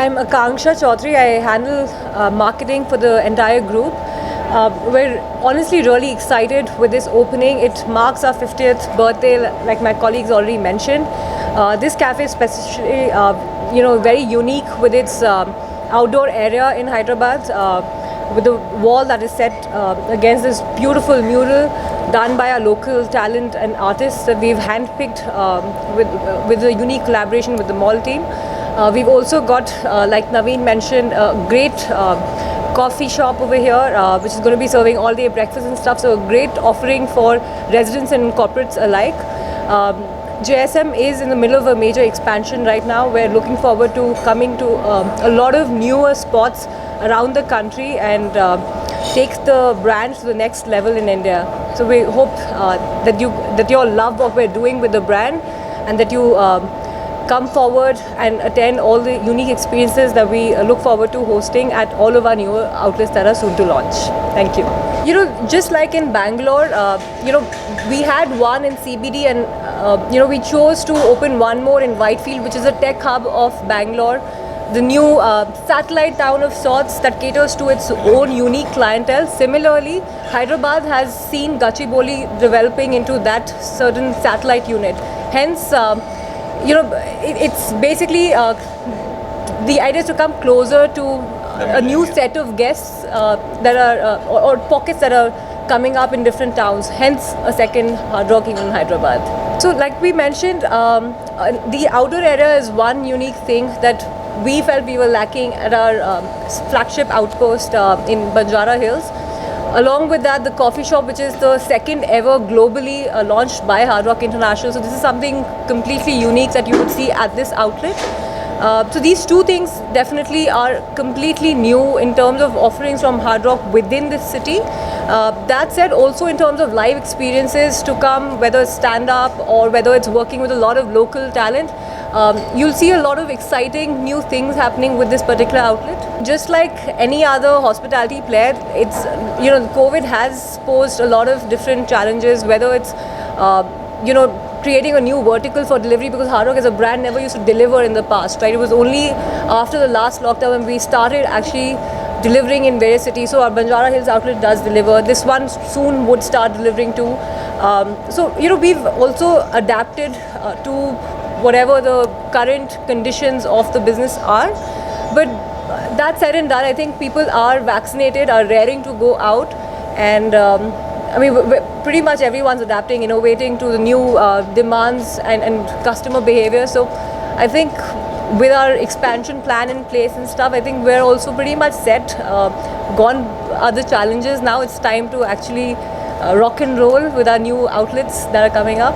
I'm Akanksha Chaudhary. I handle marketing for the entire group. We're honestly really excited with this opening. It marks our 50th birthday, like my colleagues already mentioned. This cafe is especially, very unique with its outdoor area in Hyderabad, with the wall that is set against this beautiful mural done by our local talent and artists that we've handpicked with a unique collaboration with the mall team. We've also got, like Naveen mentioned, a great coffee shop over here, which is going to be serving all day breakfast and stuff. So a great offering for residents and corporates alike. JSM is in the middle of a major expansion right now. We're looking forward to coming to a lot of newer spots around the country and take the brand to the next level in India. So we hope that you all love what we're doing with the brand, and that you come forward and attend all the unique experiences that we look forward to hosting at all of our newer outlets that are soon to launch. Thank you. Just like in Bangalore, we had one in CBD, and we chose to open one more in Whitefield, which is a tech hub of Bangalore, the new satellite town of sorts that caters to its own unique clientele. Similarly, Hyderabad has seen Gachibowli developing into that certain satellite unit. Hence, it's basically the idea is to come closer to a new set of guests that are or pockets that are coming up in different towns. Hence, a second Hard Rock even in Hyderabad. So, like we mentioned, the outdoor area is one unique thing that we felt we were lacking at our flagship outpost in Banjara Hills. Along with that, the coffee shop, which is the second ever globally launched by Hard Rock International. So this is something completely unique that you would see at this outlet. So these two things definitely are completely new in terms of offerings from Hard Rock within this city. That said, also in terms of live experiences to come, whether it's stand-up or whether it's working with a lot of local talent, you'll see a lot of exciting new things happening with this particular outlet. Just like any other hospitality player, it's COVID has posed a lot of different challenges, whether it's creating a new vertical for delivery, because Hard Rock as a brand never used to deliver in the past, right? It was only after the last lockdown when we started actually delivering in various cities. So our Banjara Hills outlet does deliver. This one soon would start delivering too. We've also adapted to whatever the current conditions of the business are. But that said and done, I think people are vaccinated, are raring to go out, and pretty much everyone's adapting, innovating to the new demands and customer behavior. So I think with our expansion plan in place and stuff, I think we're also pretty much set. Gone are the challenges. Now it's time to actually rock and roll with our new outlets that are coming up.